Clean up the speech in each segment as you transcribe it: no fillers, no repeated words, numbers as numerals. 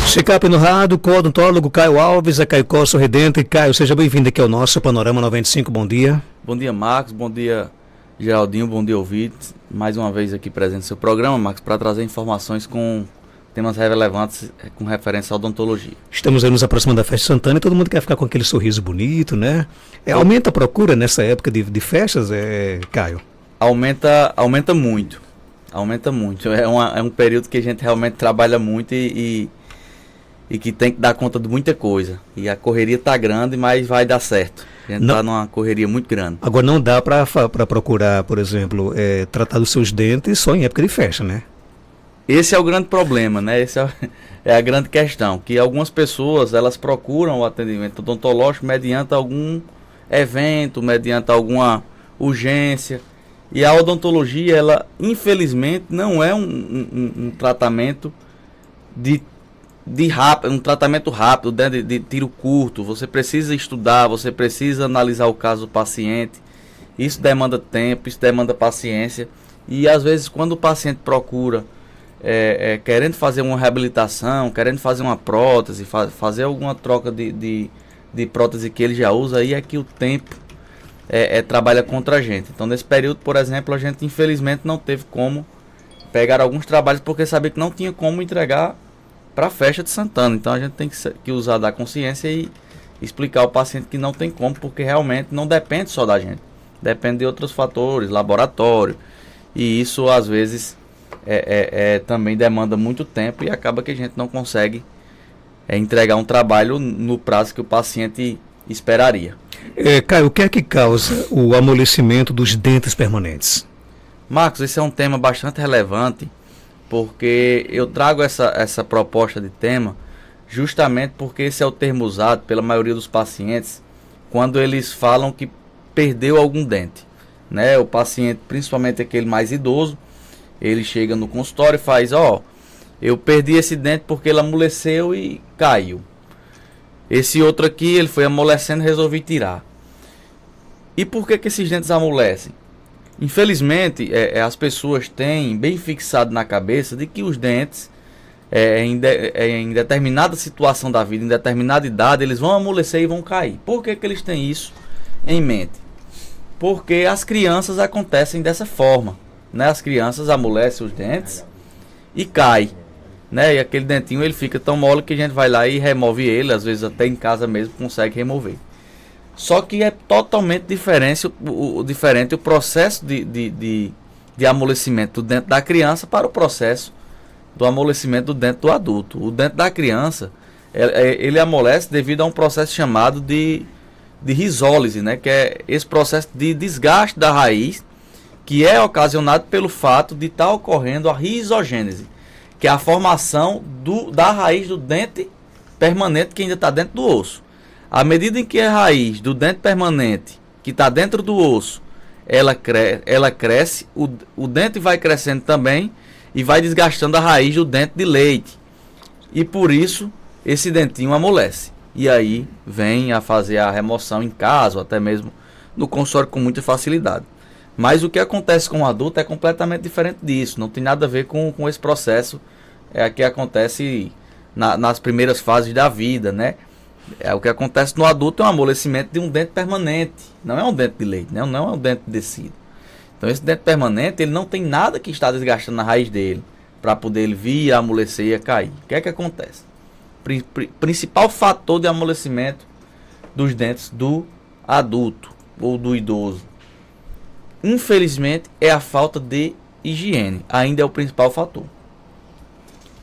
Check-up no rádio, com o odontólogo Caio Alves, a Caio Costa Sorridente. Caio, seja bem-vindo aqui ao nosso Panorama 95, bom dia. Bom dia, Marcos, bom dia, Geraldinho, bom dia, ouvintes. Mais uma vez aqui presente no seu programa, Marcos, para trazer informações com temas relevantes com referência à odontologia. Estamos aí nos aproximando da Festa Santana e todo mundo quer ficar com aquele sorriso bonito, né? Aumenta a procura nessa época de festas, Caio? Aumenta muito. É um período que a gente realmente trabalha muito e que tem que dar conta de muita coisa. E a correria tá grande, mas vai dar certo. A gente tá numa correria muito grande. Agora não dá para procurar, por exemplo, tratar dos seus dentes só em época de festa, né? Esse é o grande problema, né? É a grande questão, que algumas pessoas, elas procuram o atendimento odontológico mediante algum evento, mediante alguma urgência. E a odontologia, ela, infelizmente, não é um tratamento um tratamento rápido, de tiro curto. Você precisa estudar, você precisa analisar o caso do paciente. Isso demanda tempo, isso demanda paciência. E às vezes, quando o paciente procura querendo fazer uma reabilitação, querendo fazer uma prótese, fazer alguma troca de prótese que ele já usa, aí é que o tempo trabalha contra a gente. Então, nesse período, por exemplo, a gente infelizmente não teve como pegar alguns trabalhos porque sabia que não tinha como entregar para a festa de Santana. Então, a gente tem que usar da consciência e explicar ao paciente que não tem como, porque realmente não depende só da gente. Depende de outros fatores, laboratório. E isso, às vezes, também demanda muito tempo e acaba que a gente não consegue entregar um trabalho no prazo que o paciente esperaria. Caio, o que é que causa o amolecimento dos dentes permanentes? Marcos, esse é um tema bastante relevante, porque eu trago essa proposta de tema justamente porque esse é o termo usado pela maioria dos pacientes quando eles falam que perdeu algum dente, né? O paciente, principalmente aquele mais idoso, ele chega no consultório e faz, eu perdi esse dente porque ele amoleceu e caiu. Esse outro aqui, ele foi amolecendo e resolvi tirar. E por que esses dentes amolecem? Infelizmente, as pessoas têm bem fixado na cabeça de que os dentes, em determinada situação da vida, em determinada idade, eles vão amolecer e vão cair. Por que eles têm isso em mente? Porque as crianças acontecem dessa forma, né? As crianças amolecem os dentes e caem. Né? E aquele dentinho ele fica tão mole que a gente vai lá e remove ele, às vezes até em casa mesmo consegue remover. Só que é totalmente diferente o processo de amolecimento do dente da criança para o processo do amolecimento do dente do adulto. O dente da criança ele amolece devido a um processo chamado de risólise, né? Que é esse processo de desgaste da raiz, que é ocasionado pelo fato de estar ocorrendo a rizogênese, que é a formação da raiz do dente permanente que ainda está dentro do osso. À medida em que a raiz do dente permanente, que está dentro do osso, ela cresce, o dente vai crescendo também e vai desgastando a raiz do dente de leite. E por isso, esse dentinho amolece. E aí vem a fazer a remoção em casa, ou até mesmo no consultório com muita facilidade. Mas o que acontece com o adulto é completamente diferente disso. Não tem nada a ver com esse processo que acontece nas primeiras fases da vida, né? O que acontece no adulto é um amolecimento de um dente permanente. Não é um dente de leite, né? Não é um dente descido. Então esse dente permanente, ele não tem nada que está desgastando na raiz dele para poder ele vir a amolecer e a cair. O que é que acontece? Principal fator de amolecimento dos dentes do adulto ou do idoso, infelizmente, é a falta de higiene. Ainda é o principal fator.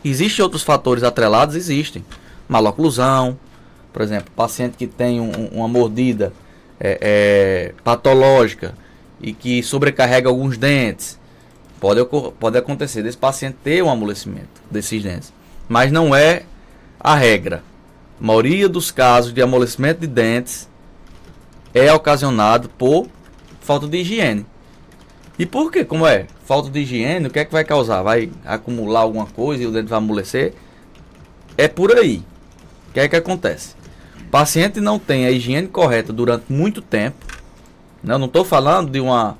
Existem outros fatores atrelados? Existem. Maloclusão, por exemplo, paciente que tem uma mordida patológica e que sobrecarrega alguns dentes. Pode acontecer desse paciente ter um amolecimento desses dentes. Mas não é a regra. A maioria dos casos de amolecimento de dentes é ocasionado por falta de higiene. E por quê? Como é? Falta de higiene, o que é que vai causar? Vai acumular alguma coisa e o dente vai amolecer? É por aí. O que é que acontece? O paciente não tem a higiene correta durante muito tempo. Não estou falando de uma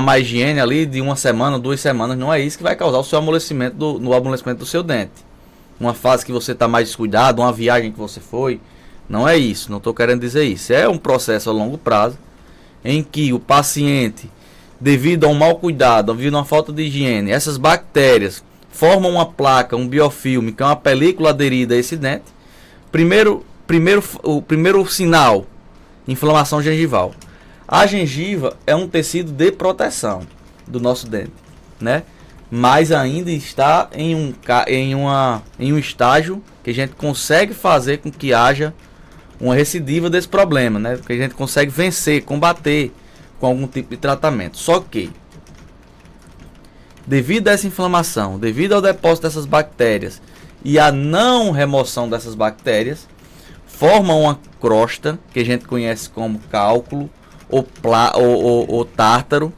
má higiene ali de uma semana, 2 semanas. Não é isso que vai causar o seu amolecimento no amolecimento do seu dente. uma fase que você está mais descuidado, uma viagem que você foi. Não é isso, não estou querendo dizer isso. É um processo a longo prazo em que o paciente, devido a um mau cuidado, devido a uma falta de higiene, essas bactérias formam uma placa, um biofilme, que é uma película aderida a esse dente. O primeiro sinal, inflamação gengival. A gengiva é um tecido de proteção do nosso dente, né? Mas ainda está em um estágio que a gente consegue fazer com que haja uma recidiva desse problema, né? Que a gente consegue vencer, combater com algum tipo de tratamento. Só que, devido a essa inflamação, devido ao depósito dessas bactérias e a não remoção dessas bactérias, forma uma crosta que a gente conhece como cálculo ou tártaro,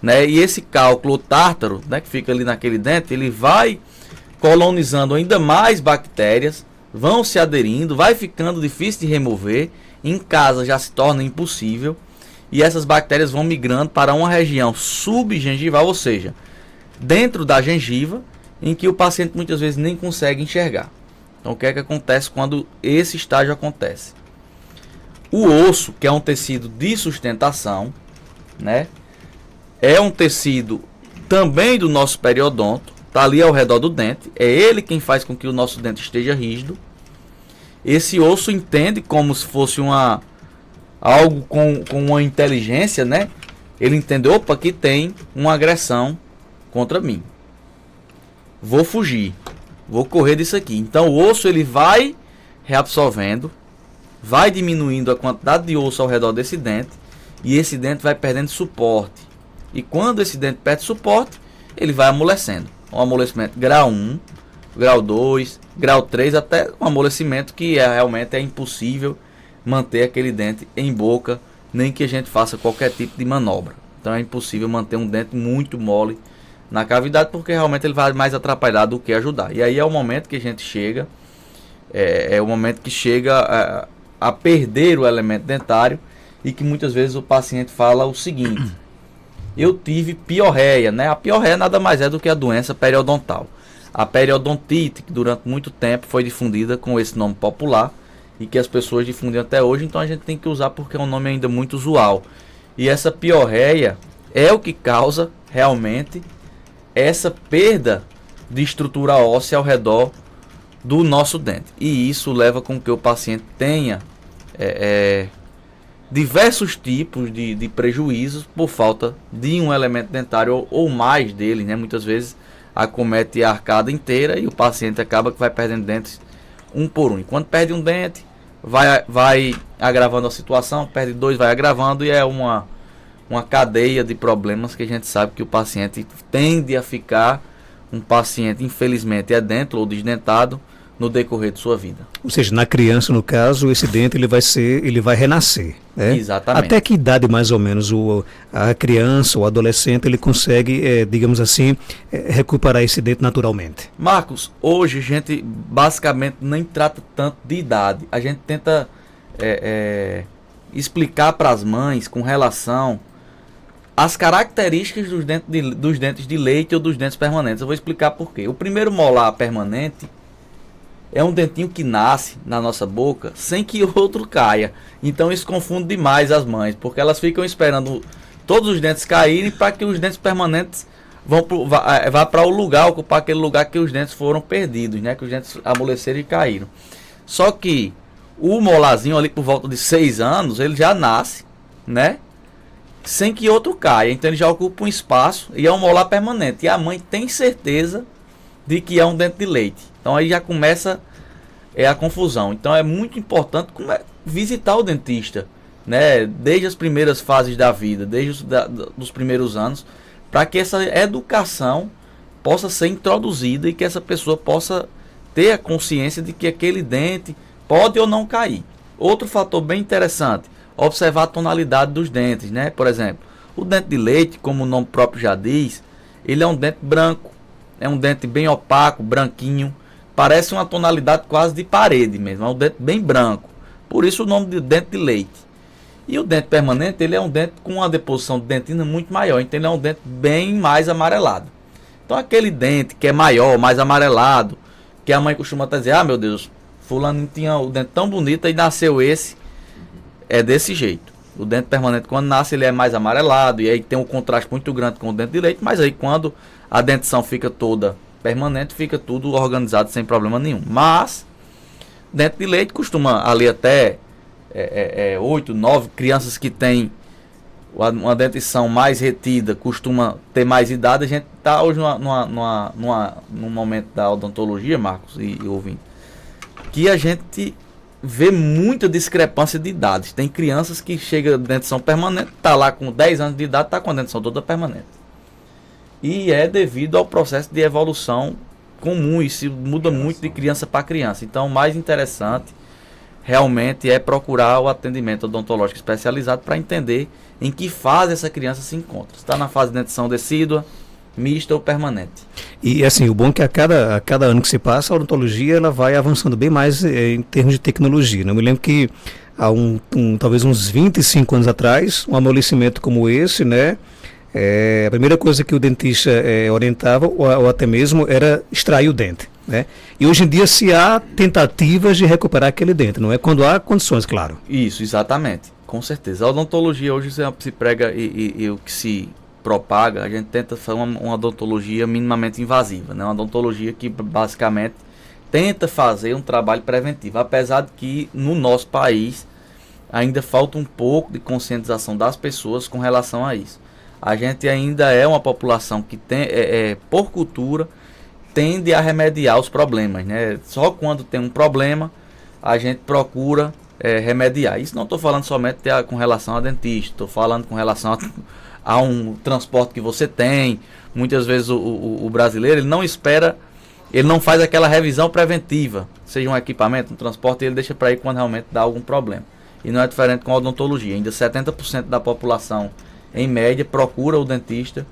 né? E esse cálculo ou tártaro, né, que fica ali naquele dente, ele vai colonizando ainda mais bactérias, vão se aderindo, vai ficando difícil de remover, em casa já se torna impossível, e essas bactérias vão migrando para uma região subgengival, ou seja, dentro da gengiva, em que o paciente muitas vezes nem consegue enxergar. Então o que é que acontece quando esse estágio acontece? O osso, que é um tecido de sustentação, né, é um tecido também do nosso periodonto, está ali ao redor do dente, é ele quem faz com que o nosso dente esteja rígido. Esse osso entende como se fosse algo com uma inteligência, né? Ele entende, opa, aqui tem uma agressão contra mim. Vou fugir, vou correr disso aqui. Então o osso ele vai reabsorvendo, vai diminuindo a quantidade de osso ao redor desse dente, e esse dente vai perdendo suporte. E quando esse dente perde suporte, ele vai amolecendo. Um amolecimento grau 1, grau 2, grau 3, até um amolecimento que realmente é impossível manter aquele dente em boca, nem que a gente faça qualquer tipo de manobra. Então é impossível manter um dente muito mole na cavidade, porque realmente ele vai mais atrapalhar do que ajudar. E aí é o momento que a gente chega, é o momento que chega a perder o elemento dentário, e que muitas vezes o paciente fala o seguinte: eu tive piorreia, né? A piorreia nada mais é do que a doença periodontal. A periodontite, que durante muito tempo foi difundida com esse nome popular, e que as pessoas difundem até hoje, então a gente tem que usar porque é um nome ainda muito usual. E essa piorreia é o que causa realmente essa perda de estrutura óssea ao redor do nosso dente. E isso leva com que o paciente tenha diversos tipos de prejuízos por falta de um elemento dentário ou mais dele, né? Muitas vezes acomete a arcada inteira e o paciente acaba que vai perdendo dentes um por um. E quando perde um dente, vai agravando a situação, perde dois, vai agravando, e é uma cadeia de problemas que a gente sabe que o paciente tende a ficar um paciente, infelizmente, dentro ou desdentado no decorrer de sua vida. Ou seja, na criança, no caso, esse dente ele vai renascer, né? Exatamente. Até que idade, mais ou menos, a criança ou adolescente ele consegue, digamos assim, recuperar esse dente naturalmente? Marcos, hoje a gente basicamente nem trata tanto de idade. A gente tenta explicar para as mães com relação às características dos dentes de leite ou dos dentes permanentes. Eu vou explicar por quê. O primeiro molar permanente é um dentinho que nasce na nossa boca sem que outro caia. Então isso confunde demais as mães, porque elas ficam esperando todos os dentes caírem para que os dentes permanentes vá para o lugar, ocupar aquele lugar que os dentes foram perdidos, né? Que os dentes amoleceram e caíram. Só que o molarzinho ali por volta de 6 anos, ele já nasce, né? Sem que outro caia. Então ele já ocupa um espaço e é um molar permanente. E a mãe tem certeza de que é um dente de leite. Então aí já começa a confusão. Então é muito importante visitar o dentista, né? Desde as primeiras fases da vida, desde os primeiros anos, para que essa educação possa ser introduzida e que essa pessoa possa ter a consciência de que aquele dente pode ou não cair. Outro fator bem interessante, observar a tonalidade dos dentes, né? Por exemplo, o dente de leite, como o nome próprio já diz, ele é um dente branco, é um dente bem opaco, branquinho, parece uma tonalidade quase de parede mesmo, é um dente bem branco, por isso o nome de dente de leite. E o dente permanente, ele é um dente com uma deposição de dentina muito maior, então ele é um dente bem mais amarelado. Então aquele dente que é maior, mais amarelado, que a mãe costuma até dizer, meu Deus, fulano tinha o dente tão bonito e nasceu esse, é desse jeito. O dente permanente, quando nasce, ele é mais amarelado, e aí tem um contraste muito grande com o dente de leite, mas aí quando a dentição fica toda permanente, fica tudo organizado sem problema nenhum. Mas, dente de leite costuma ali até 8, 9 crianças que têm uma dentição mais retida, costuma ter mais idade. A gente está hoje num momento da odontologia, Marcos e ouvinte, que a gente vê muita discrepância de idades. Tem crianças que chegam de dentição permanente, está lá com 10 anos de idade, está com a dentição toda permanente. E é devido ao processo de evolução comum, e se muda muito de criança para criança. Então, o mais interessante realmente é procurar o atendimento odontológico especializado para entender em que fase essa criança se encontra. Se está na fase de dentição decídua, mista ou permanente. E assim, o bom é que a cada ano que se passa, a odontologia ela vai avançando bem mais em termos de tecnologia. Né? Eu me lembro que há talvez uns 25 anos atrás, um amolecimento como esse, né? A primeira coisa que o dentista orientava, ou até mesmo, era extrair o dente. Né? E hoje em dia se há tentativas de recuperar aquele dente, não é? Quando há condições, claro. Isso, exatamente. Com certeza. A odontologia hoje se prega e o que se propaga, a gente tenta fazer uma odontologia minimamente invasiva, né? Uma odontologia que basicamente tenta fazer um trabalho preventivo, apesar de que no nosso país ainda falta um pouco de conscientização das pessoas com relação a isso. A gente ainda é uma população que tem, por cultura, tende a remediar os problemas, né? Só quando tem um problema a gente procura remediar. Isso não estou falando somente com relação a dentista, estou falando com relação a um transporte que você tem. Muitas vezes o brasileiro ele não espera, ele não faz aquela revisão preventiva, seja um equipamento, um transporte, ele deixa para ir quando realmente dá algum problema. E não é diferente com a odontologia. Ainda 70% da população, em média, procura o dentista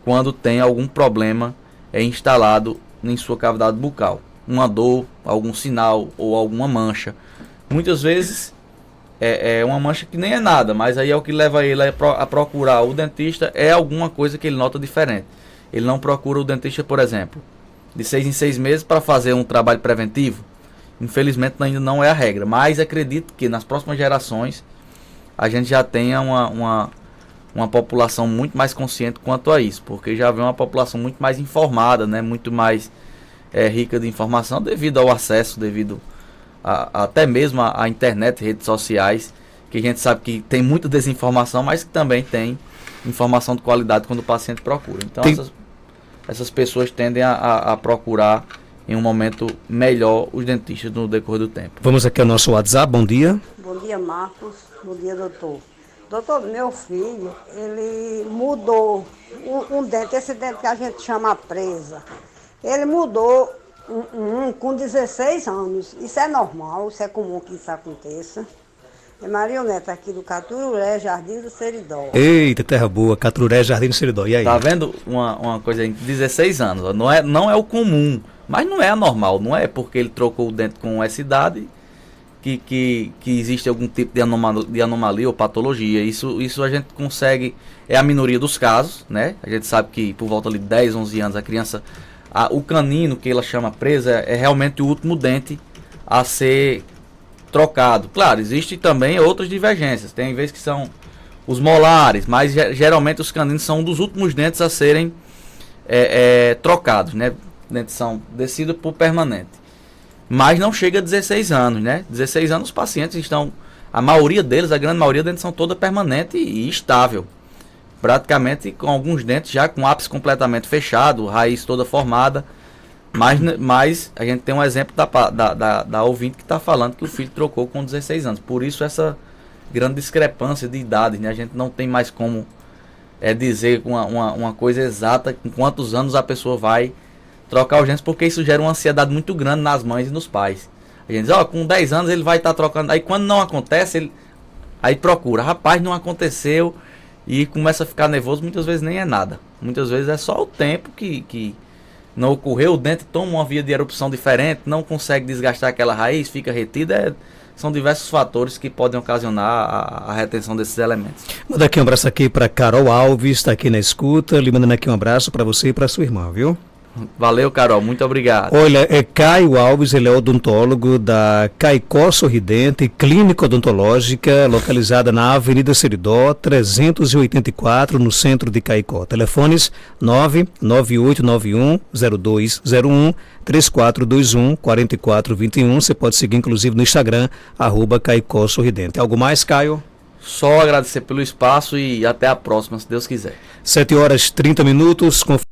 quando tem algum problema instalado em sua cavidade bucal. Uma dor, algum sinal ou alguma mancha. Muitas vezes é uma mancha que nem é nada, mas aí é o que leva ele a procurar o dentista, é alguma coisa que ele nota diferente. Ele não procura o dentista, por exemplo, de 6 em 6 meses para fazer um trabalho preventivo. Infelizmente ainda não é a regra, mas acredito que nas próximas gerações a gente já tenha uma população muito mais consciente quanto a isso, porque já vem uma população muito mais informada, né? Muito mais rica de informação devido ao acesso, devido até mesmo a internet, redes sociais, que a gente sabe que tem muita desinformação, mas que também tem informação de qualidade quando o paciente procura. Então essas pessoas tendem a procurar em um momento melhor os dentistas no decorrer do tempo. Vamos aqui ao nosso WhatsApp, bom dia. Bom dia, Marcos. Bom dia, doutor. Doutor, meu filho, ele mudou um dente, esse dente que a gente chama presa. Ele mudou com 16 anos. Isso é normal, isso é comum que isso aconteça. É Marioneta aqui do Caturé, Jardim do Seridó. Eita, terra boa, Caturé, Jardim do Seridó. E aí? Tá vendo uma coisa aí, 16 anos, não é o comum, mas não é anormal, não é porque ele trocou o dente com essa idade que existe algum tipo de anomalia ou patologia. Isso a gente consegue, é a minoria dos casos, né? A gente sabe que por volta de 10, 11 anos a criança, o canino que ela chama presa é realmente o último dente a ser trocado. Claro, existem também outras divergências, tem vezes que são os molares, mas geralmente os caninos são um dos últimos dentes a serem trocados, né? Dentição decida por permanente. Mas não chega a 16 anos, né? 16 anos os pacientes estão, a maioria deles, a grande maioria, a dentição toda permanente e estável. Praticamente com alguns dentes já com ápice completamente fechado, raiz toda formada. Mas a gente tem um exemplo da ouvinte que está falando que o filho trocou com 16 anos. Por isso essa grande discrepância de idade, né? A gente não tem mais como dizer uma coisa exata com quantos anos a pessoa vai trocar os dentes, porque isso gera uma ansiedade muito grande nas mães e nos pais. A gente diz, com 10 anos ele vai estar trocando. Aí quando não acontece, aí procura. Rapaz, não aconteceu. E começa a ficar nervoso, muitas vezes nem é nada. Muitas vezes é só o tempo que não ocorreu, o dente toma uma via de erupção diferente, não consegue desgastar aquela raiz, fica retida. São diversos fatores que podem ocasionar a retenção desses elementos. Manda aqui um abraço aqui para Carol Alves, está aqui na escuta, lhe mandando aqui um abraço para você e para sua irmã, viu? Valeu, Carol, muito obrigado. Olha, é Caio Alves, ele é odontólogo da Caicó Sorridente, clínica odontológica, localizada na Avenida Seridó, 384, no centro de Caicó. Telefones 99891-0201, 3421-4421. Você pode seguir, inclusive, no Instagram, @Caicó Sorridente. Algo mais, Caio? Só agradecer pelo espaço e até a próxima, se Deus quiser. 7h30.